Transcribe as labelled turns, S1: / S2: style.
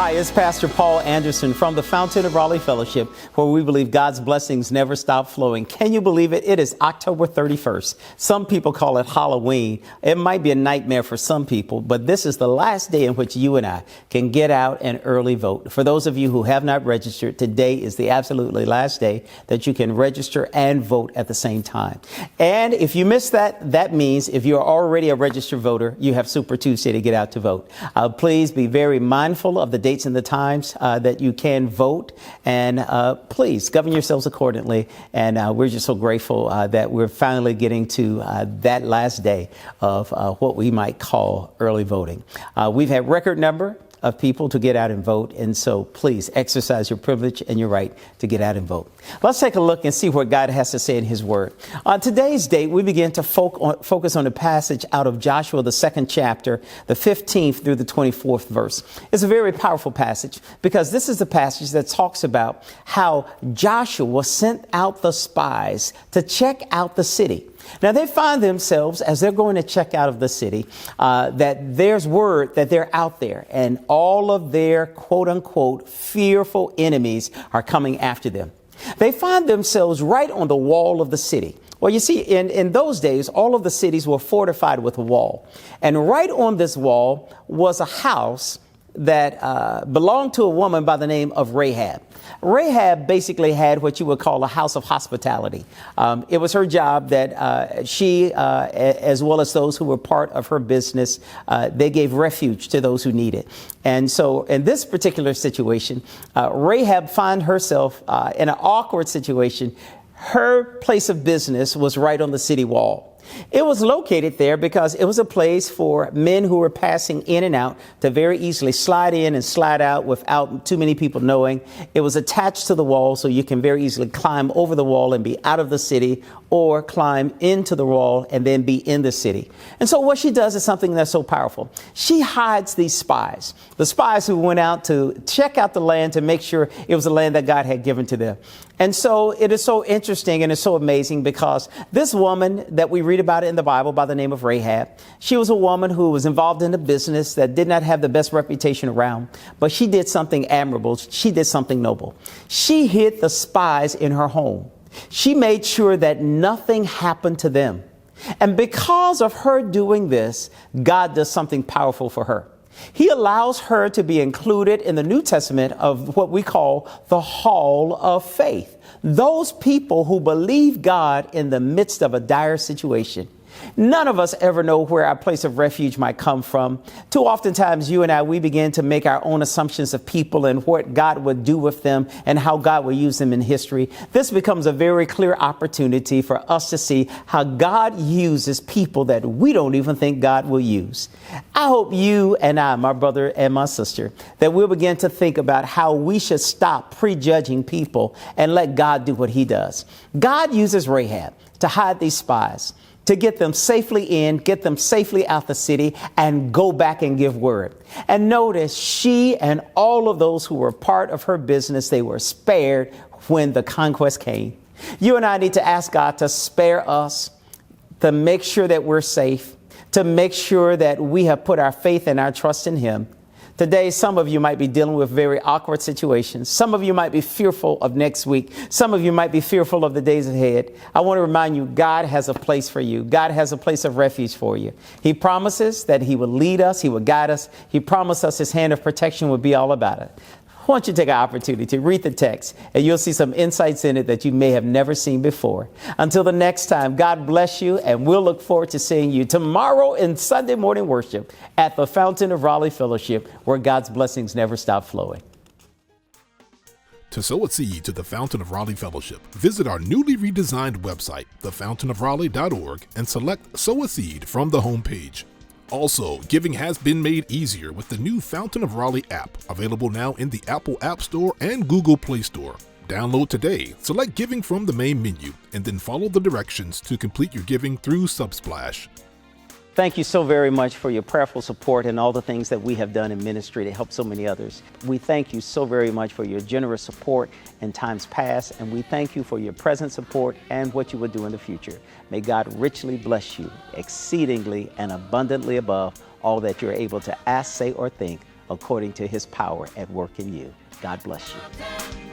S1: Hi, it's Pastor Paul Anderson from the Fountain of Raleigh Fellowship, where we believe God's blessings never stop flowing. Can you believe it? It is October 31st. Some people call it Halloween. It might be a nightmare for some people, but this is the last day in which you and I can get out and early vote. For those of you who have not registered, today is the absolutely last day that you can register and vote at the same time. And if you miss that, that means if you're already a registered voter, you have Super Tuesday to get out to vote. Please be very mindful of the dates and the times that you can vote, and please govern yourselves accordingly. And we're just so grateful that we're finally getting to that last day of what we might call early voting. We've had record number of people to get out and vote. And so please exercise your privilege and your right to get out and vote. Let's take a look and see what God has to say in his word. On today's date, we begin to focus on a passage out of Joshua, the second chapter, the 15th through the 24th verse. It's a very powerful passage because this is the passage that talks about how Joshua sent out the spies to check out the city. Now, they find themselves, as they're going to check out of the city, that there's word that they're out there and all of their quote unquote fearful enemies are coming after them. They find themselves right on the wall of the city. Well, you see, in those days, all of the cities were fortified with a wall. And right on this wall was a house that belonged to a woman by the name of Rahab. Rahab basically had what you would call a house of hospitality. It was her job that she, as well as those who were part of her business, they gave refuge to those who needed. And so in this particular situation, Rahab found herself in an awkward situation. Her place of business was right on the city wall. It was located there because it was a place for men who were passing in and out to very easily slide in and slide out without too many people knowing. It was attached to the wall, so you can very easily climb over the wall and be out of the city, or climb into the wall and then be in the city. And so what she does is something that's so powerful. She hides these spies, the spies who went out to check out the land to make sure it was the land that God had given to them. And so it is so interesting and it's so amazing because this woman that we read about in the Bible by the name of Rahab, she was a woman who was involved in a business that did not have the best reputation around, but she did something admirable. She did something noble. She hid the spies in her home. She made sure that nothing happened to them. And because of her doing this, God does something powerful for her. He allows her to be included in the New Testament of what we call the Hall of Faith. Those people who believe God in the midst of a dire situation. None of us ever know where our place of refuge might come from. Too oftentimes, you and I, we begin to make our own assumptions of people and what God would do with them and how God will use them in history. This becomes a very clear opportunity for us to see how God uses people that we don't even think God will use. I hope you and I, my brother and my sister, that we'll begin to think about how we should stop prejudging people and let God do what he does. God uses Rahab to hide these spies, to get them safely in, get them safely out the city, and go back and give word. And notice she and all of those who were part of her business, they were spared when the conquest came. You and I need to ask God to spare us, to make sure that we're safe, to make sure that we have put our faith and our trust in him. Today, some of you might be dealing with very awkward situations. Some of you might be fearful of next week. Some of you might be fearful of the days ahead. I want to remind you, God has a place for you. God has a place of refuge for you. He promises that he will lead us. He will guide us. He promised us his hand of protection would be all about it. I want you to take an opportunity to read the text, and you'll see some insights in it that you may have never seen before. Until the next time, God bless you, and we'll look forward to seeing you tomorrow in Sunday morning worship at the Fountain of Raleigh Fellowship, where God's blessings never stop flowing.
S2: To sow a seed to the Fountain of Raleigh Fellowship, visit our newly redesigned website, thefountainofraleigh.org, and select Sow a Seed from the homepage. Also, giving has been made easier with the new Fountain of Raleigh app, available now in the Apple App Store and Google Play Store. Download today, select Giving from the main menu, and then follow the directions to complete your giving through Subsplash.
S1: Thank you so very much for your prayerful support and all the things that we have done in ministry to help so many others. We thank you so very much for your generous support in times past, and we thank you for your present support and what you will do in the future. May God richly bless you, exceedingly and abundantly above all that you're able to ask, say, or think, according to his power at work in you. God bless you.